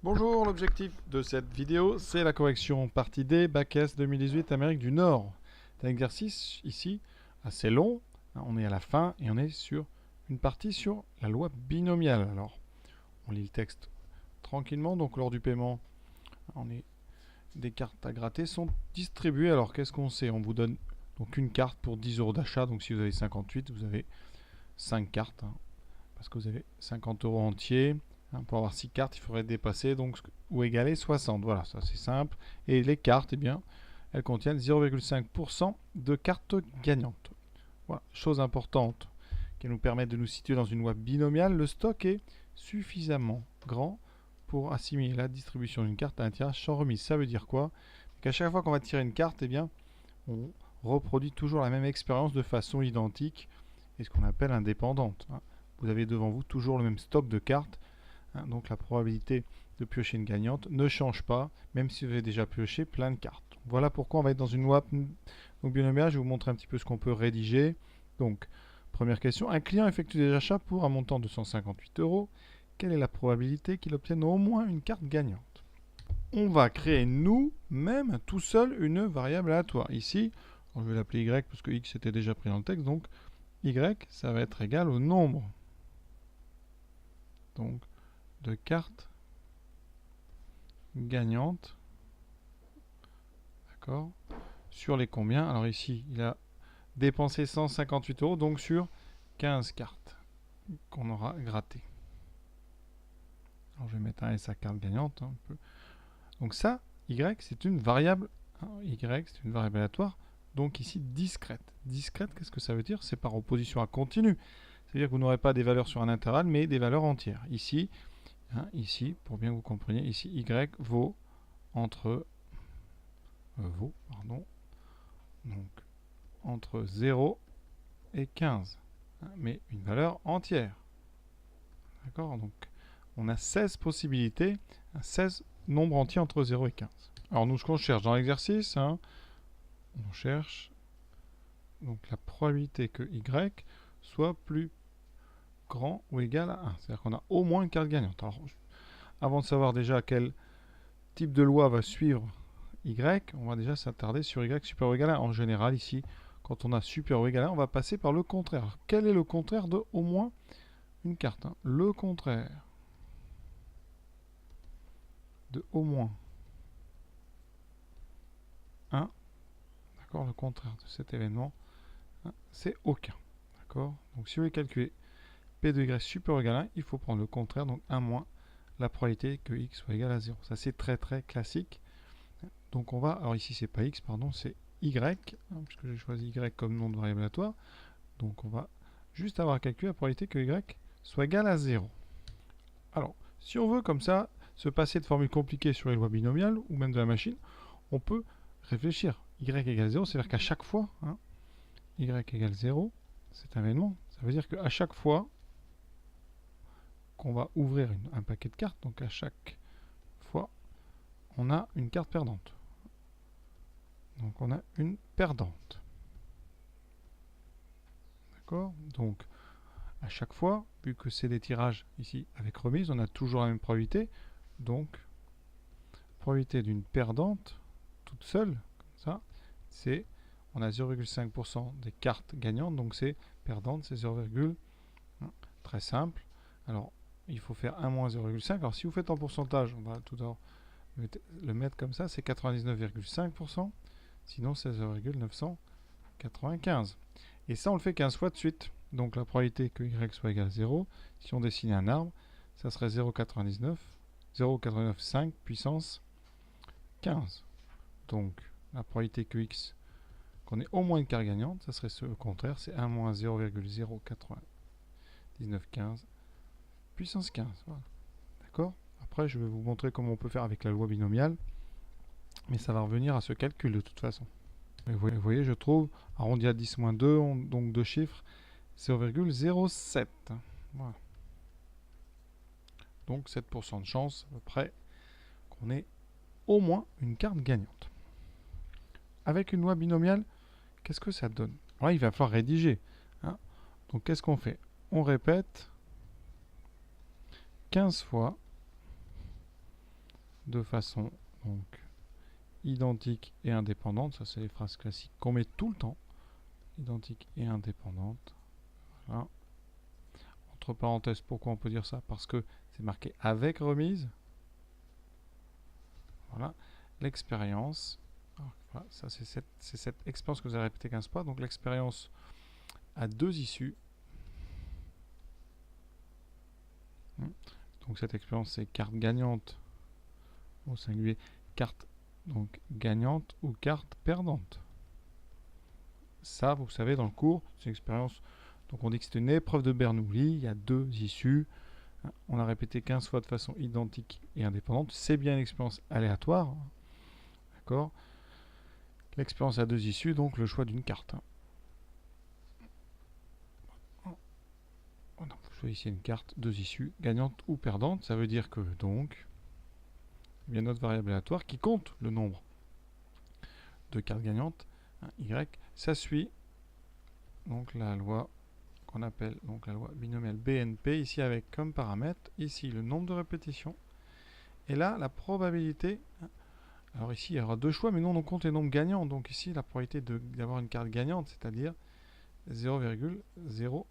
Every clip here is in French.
Bonjour, l'objectif de cette vidéo, c'est la correction partie D, Bac S 2018, Amérique du Nord. C'est un exercice ici assez long, on est à la fin et on est sur une partie sur la loi binomiale. Alors, on lit le texte tranquillement, donc lors du paiement, des cartes à gratter sont distribuées. Alors, qu'est-ce qu'on sait? On vous donne donc une carte pour 10 € d'achat, donc si vous avez 58, vous avez 5 cartes, parce que vous avez 50 € entiers. Pour avoir 6 cartes, il faudrait dépasser donc ou égaler 60. Voilà, ça c'est simple. Et les cartes, eh bien, elles contiennent 0,5% de cartes gagnantes. Voilà, chose importante qui nous permet de nous situer dans une loi binomiale, le stock est suffisamment grand pour assimiler la distribution d'une carte à un tirage sans remise. Ça veut dire quoi? Qu'à chaque fois qu'on va tirer une carte, eh bien, on reproduit toujours la même expérience de façon identique et ce qu'on appelle indépendante. Vous avez devant vous toujours le même stock de cartes. Donc la probabilité de piocher une gagnante ne change pas, même si vous avez déjà pioché plein de cartes. Voilà pourquoi on va être dans une loi binomiale. Je vais vous montrer un petit peu ce qu'on peut rédiger. Donc, première question. Un client effectue des achats pour un montant de 158 €. Quelle est la probabilité qu'il obtienne au moins une carte gagnante? On va créer nous-mêmes tout seul une variable aléatoire. Ici, je vais l'appeler y parce que x était déjà pris dans le texte. Donc, y, ça va être égal au nombre. Donc, de cartes gagnantes, d'accord, sur les combien? Alors ici, il a dépensé 158 €, donc sur 15 cartes qu'on aura grattées. Alors je vais mettre un S à carte gagnante. Un peu. Donc ça, Y, c'est une variable. Y, c'est une variable aléatoire, donc ici discrète. Discrète, qu'est-ce que ça veut dire? C'est par opposition à continu. C'est-à-dire que vous n'aurez pas des valeurs sur un intervalle, mais des valeurs entières. Ici, ici, pour bien que vous compreniez, ici, Y vaut entre donc entre 0 et 15, mais une valeur entière. D'accord? Donc on a 16 possibilités, 16 nombres entiers entre 0 et 15. Alors nous, ce qu'on cherche dans l'exercice, on cherche donc la probabilité que Y soit plus grand ou égal à 1. C'est-à-dire qu'on a au moins une carte gagnante. Alors, avant de savoir déjà quel type de loi va suivre Y, on va déjà s'attarder sur Y supérieur ou égal à 1. En général, ici, quand on a supérieur ou égal à 1, on va passer par le contraire. Alors, quel est le contraire de au moins une carte? Le contraire de au moins 1, d'accord, le contraire de cet événement, c'est aucun. D'accord. Donc si vous voulez calculer P de Y supérieur ou égal à 1, il faut prendre le contraire, donc 1 moins la probabilité que X soit égal à 0. Ça, c'est très très classique. Donc on va, alors ici c'est pas X, pardon, c'est Y, puisque j'ai choisi Y comme nom de variable aléatoire. Donc on va juste avoir à calculer la probabilité que Y soit égal à 0. Alors, si on veut comme ça se passer de formules compliquées sur les lois binomiales, ou même de la machine, on peut réfléchir. Y égale 0, c'est-à-dire qu'à chaque fois, Y égale 0, c'est un événement. Ça veut dire qu'à chaque fois qu'on va ouvrir un paquet de cartes, donc à chaque fois, on a une carte perdante. Donc on a une perdante. D'accord? Donc à chaque fois, vu que c'est des tirages ici avec remise, on a toujours la même probabilité. Donc probabilité d'une perdante toute seule, comme ça, c'est on a 0,5% des cartes gagnantes, donc c'est perdante, c'est 0, très simple. Alors il faut faire 1 moins 0,5. Alors si vous faites en pourcentage, on va tout d'abord le mettre comme ça, c'est 99,5%. Sinon, c'est 0,995. Et ça, on le fait 15 fois de suite. Donc, la probabilité que Y soit égal à 0, si on dessinait un arbre, ça serait 0,895 puissance 15. Donc, la probabilité que X, qu'on ait au moins une carte gagnante, ça serait au contraire, c'est 1 moins 0,09915 puissance 15. Voilà. D'accord? Après, je vais vous montrer comment on peut faire avec la loi binomiale. Mais ça va revenir à ce calcul de toute façon. Vous voyez, je trouve arrondi à 10 moins 2, donc deux chiffres, 0,07. Voilà. Donc 7% de chance à peu près qu'on ait au moins une carte gagnante. Avec une loi binomiale, qu'est-ce que ça donne? Là, il va falloir rédiger. Donc qu'est-ce qu'on fait? On répète 15 fois de façon donc identique et indépendante. Ça, c'est les phrases classiques qu'on met tout le temps. Identique et indépendante. Voilà. Entre parenthèses, pourquoi on peut dire ça? Parce que c'est marqué avec remise. Voilà. L'expérience. Voilà, ça c'est cette expérience que vous avez répétée 15 fois. Donc l'expérience a deux issues. Donc cette expérience, c'est carte gagnante au singulier, carte donc gagnante ou carte perdante. Ça, vous savez, dans le cours, c'est une expérience. Donc on dit que c'est une épreuve de Bernoulli, il y a deux issues. On a répété 15 fois de façon identique et indépendante. C'est bien une expérience aléatoire. D'accord? L'expérience a deux issues, donc le choix d'une carte. Vous choisissez une carte, deux issues, gagnante ou perdante. Ça veut dire que donc, il y a notre variable aléatoire qui compte le nombre de cartes gagnantes, y, ça suit donc la loi qu'on appelle donc la loi binomiale BNP, ici avec comme paramètre, ici le nombre de répétitions, et là la probabilité. Alors ici il y aura deux choix, mais nous on compte les nombres gagnants, donc ici la probabilité d'avoir une carte gagnante, c'est-à-dire 0,0,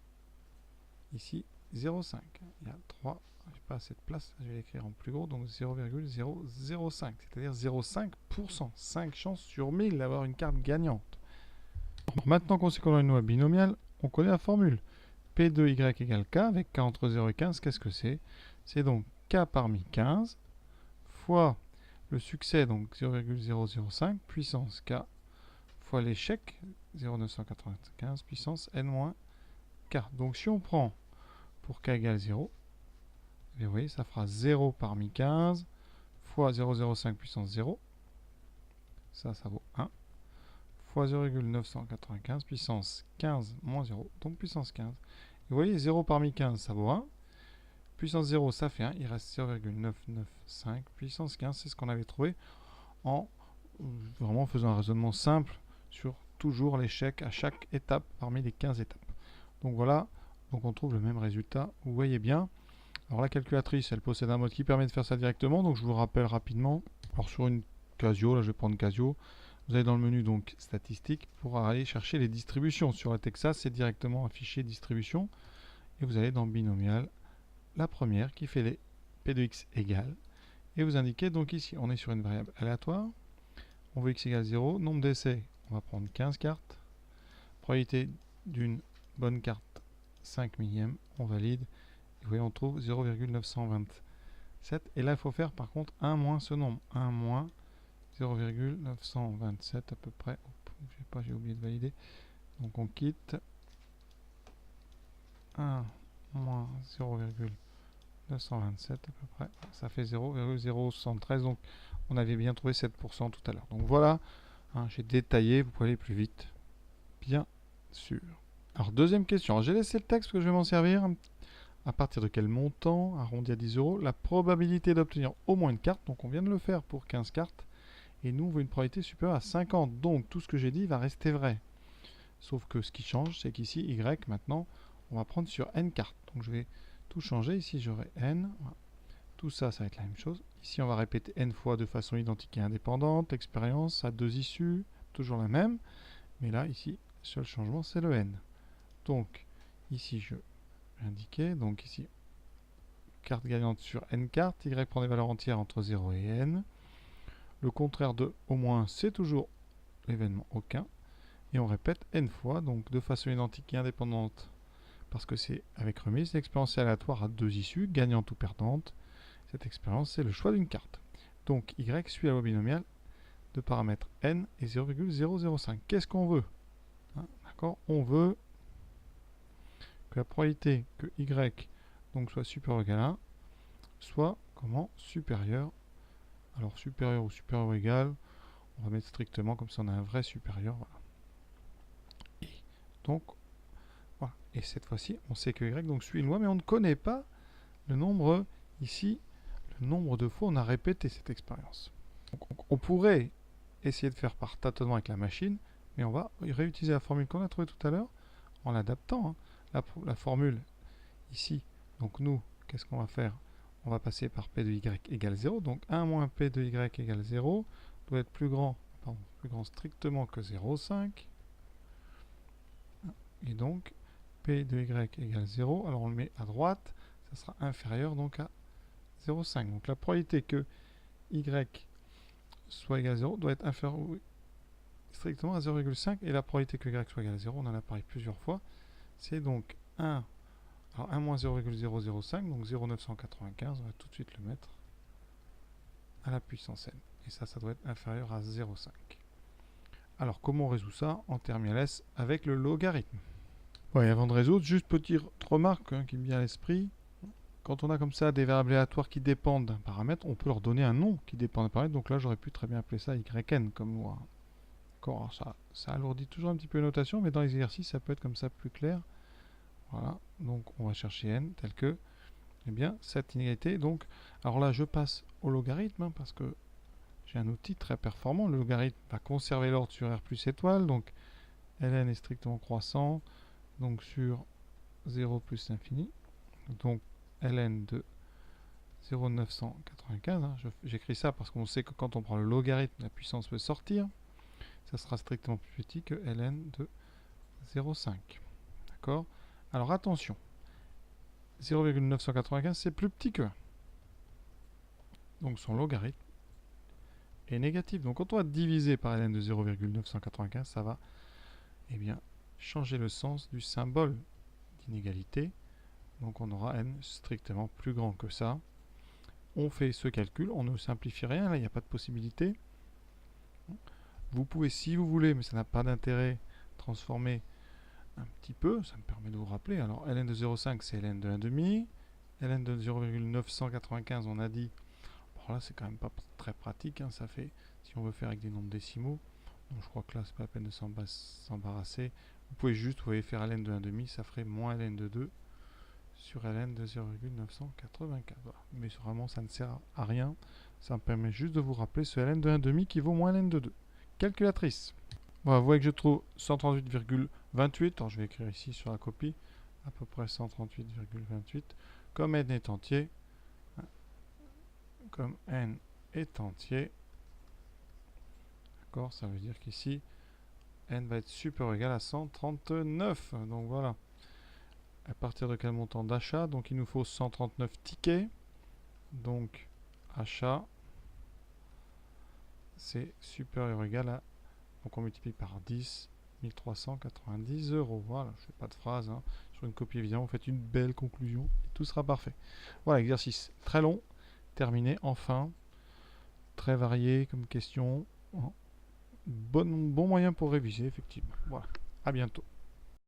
ici 0,5. Il y a 3, je n'ai pas assez de place, je vais l'écrire en plus gros, donc 0,005, c'est-à-dire 0,5%, 5 chances sur 1000 d'avoir une carte gagnante. Maintenant qu'on sait qu'on a une loi binomiale, on connaît la formule. P de Y égale K, avec K entre 0 et 15, qu'est-ce que c'est? C'est donc K parmi 15, fois le succès, donc 0,005, puissance K, fois l'échec, 0,995, puissance N-K. Donc si on prend pour K égale 0, vous voyez, ça fera 0 parmi 15, fois 0,05 puissance 0, ça vaut 1, fois 0,995 puissance 15 moins 0, donc puissance 15. Et vous voyez, 0 parmi 15, ça vaut 1. Puissance 0, ça fait 1. Il reste 0,995 puissance 15. C'est ce qu'on avait trouvé en vraiment faisant un raisonnement simple sur toujours l'échec à chaque étape parmi les 15 étapes. Donc voilà, donc on trouve le même résultat. Vous voyez bien. Alors la calculatrice, elle possède un mode qui permet de faire ça directement. Donc je vous rappelle rapidement. Alors sur une Casio, là je vais prendre Casio. Vous allez dans le menu donc statistiques pour aller chercher les distributions. Sur la Texas, c'est directement affiché distribution. Et vous allez dans binomial, la première qui fait les P de X égale. Et vous indiquez donc ici, on est sur une variable aléatoire. On veut X égale 0. Nombre d'essais, on va prendre 15 cartes. Probabilité d'une bonne carte, 5 millièmes. On valide. Et vous voyez, on trouve 0,927. Et là, il faut faire par contre 1 moins ce nombre. 1 moins 0,927 à peu près. J'ai oublié de valider. Donc on quitte 1 moins 0,927 à peu près. Ça fait 0,073. Donc on avait bien trouvé 7% tout à l'heure. Donc voilà, hein, j'ai détaillé. Vous pouvez aller plus vite. Bien sûr. Alors deuxième question. J'ai laissé le texte parce que je vais m'en servir. À partir de quel montant, arrondi à 10 euros, la probabilité d'obtenir au moins une carte. Donc on vient de le faire pour 15 cartes. Et nous, on veut une probabilité supérieure à 50. Donc, tout ce que j'ai dit va rester vrai. Sauf que ce qui change, c'est qu'ici, Y, maintenant, on va prendre sur N cartes. Donc, je vais tout changer. Ici, j'aurai N. Voilà. Tout ça, ça va être la même chose. Ici, on va répéter N fois de façon identique et indépendante. L'expérience a deux issues, toujours la même. Mais là, ici, le seul changement, c'est le N. Donc, ici, je vais indiquer. Donc, ici, carte gagnante sur N cartes. Y prend des valeurs entières entre 0 et N. Le contraire de au moins, c'est toujours l'événement aucun. Et on répète n fois, donc de façon identique et indépendante, parce que c'est avec remise. L'expérience aléatoire a deux issues, gagnante ou perdante. Cette expérience, c'est le choix d'une carte. Donc y suit la loi binomiale de paramètres n et 0,005. Qu'est-ce qu'on veut? D'accord? On veut que la probabilité que y donc soit supérieur ou égal à 1 soit comment? Supérieure. Alors supérieur ou supérieur ou égal, on va mettre strictement, comme ça on a un vrai supérieur. Voilà. Et donc, voilà. Et cette fois-ci, on sait que y donc suit une loi, mais on ne connaît pas le nombre, ici, le nombre de fois on a répété cette expérience. Donc, on pourrait essayer de faire par tâtonnement avec la machine, mais on va réutiliser la formule qu'on a trouvée tout à l'heure en l'adaptant. Hein. La formule ici, donc nous, qu'est-ce qu'on va faire? on va passer par P de Y égale 0. Donc 1 moins P de Y égale 0 doit être plus grand strictement que 0,5. Et donc, P de Y égale 0. Alors on le met à droite, ça sera inférieur donc à 0,5. Donc la probabilité que Y soit égal à 0 doit être inférieur strictement à 0,5. Et la probabilité que Y soit égal à 0, on en a parlé plusieurs fois, c'est donc 1. Alors 1 moins 0,005, donc 0,995, on va tout de suite le mettre à la puissance n. Et ça doit être inférieur à 0,5. Alors comment on résout ça en termes LS avec le logarithme? Ouais, avant de résoudre, juste petite remarque qui me vient à l'esprit. Quand on a comme ça des variables aléatoires qui dépendent d'un paramètre, on peut leur donner un nom qui dépend d'un paramètre. Donc là, j'aurais pu très bien appeler ça yn comme loi. D'accord, ça alourdit toujours un petit peu la notation, mais dans les exercices, ça peut être comme ça plus clair. Voilà, donc on va chercher n tel que, eh bien, cette inégalité. Donc, alors là, je passe au logarithme, parce que j'ai un outil très performant. Le logarithme va conserver l'ordre sur R plus étoile, donc ln est strictement croissant, donc sur 0 plus l'infini. Donc ln de 0,995, hein, j'écris ça parce qu'on sait que quand on prend le logarithme, la puissance peut sortir. Ça sera strictement plus petit que ln de 0,5. D'accord? Alors attention, 0,995 c'est plus petit que 1. Donc son logarithme est négatif. Donc quand on va diviser par ln de 0,995, ça va changer le sens du symbole d'inégalité. Donc on aura n strictement plus grand que ça. On fait ce calcul, on ne simplifie rien, là il n'y a pas de possibilité. Vous pouvez, si vous voulez, mais ça n'a pas d'intérêt, transformer un petit peu, ça me permet de vous rappeler. Alors ln de 0,5 c'est ln de 1,5, ln de 0,995 on a dit, bon là c'est quand même pas très pratique, hein, ça fait, si on veut faire avec des nombres décimaux, donc je crois que là c'est pas la peine de s'embarrasser. Vous pouvez juste, vous voyez, faire ln de 1,5, ça ferait moins ln de 2 sur ln de 0,984. Voilà. Mais vraiment ça ne sert à rien, ça me permet juste de vous rappeler ce ln de 1,5 qui vaut moins ln de 2. Calculatrice. Voilà, vous voyez que je trouve 138,28. Alors je vais écrire ici sur la copie à peu près 138,28. Comme n est entier, d'accord, ça veut dire qu'ici n va être supérieur ou égal à 139. Donc voilà. À partir de quel montant d'achat? Donc il nous faut 139 tickets. Donc achat, c'est supérieur ou égal à, donc on multiplie par 10, 1390 €. Voilà, je ne fais pas de phrase. Hein. Sur une copie évidemment, vous faites une belle conclusion et tout sera parfait. Voilà, exercice très long, terminé, enfin. Très varié comme question. Bon moyen pour réviser, effectivement. Voilà, à bientôt.